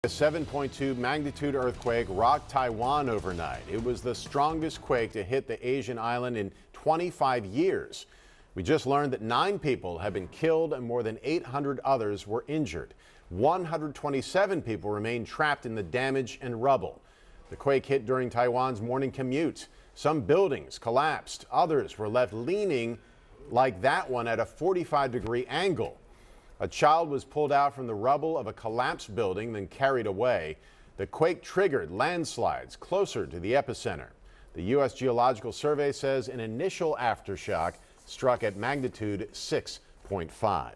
A 7.2 magnitude earthquake rocked Taiwan overnight. It was the strongest quake to hit the Asian island in 25 years. We just learned that 9 people have been killed and more than 800 others were injured. 127 people remain trapped in the damage and rubble. The quake hit during Taiwan's morning commute. Some buildings collapsed. Others were left leaning like that one at a 45-degree angle. A child was pulled out from the rubble of a collapsed building, then carried away. The quake triggered landslides closer to the epicenter. The U.S. Geological Survey says an initial aftershock struck at magnitude 6.5.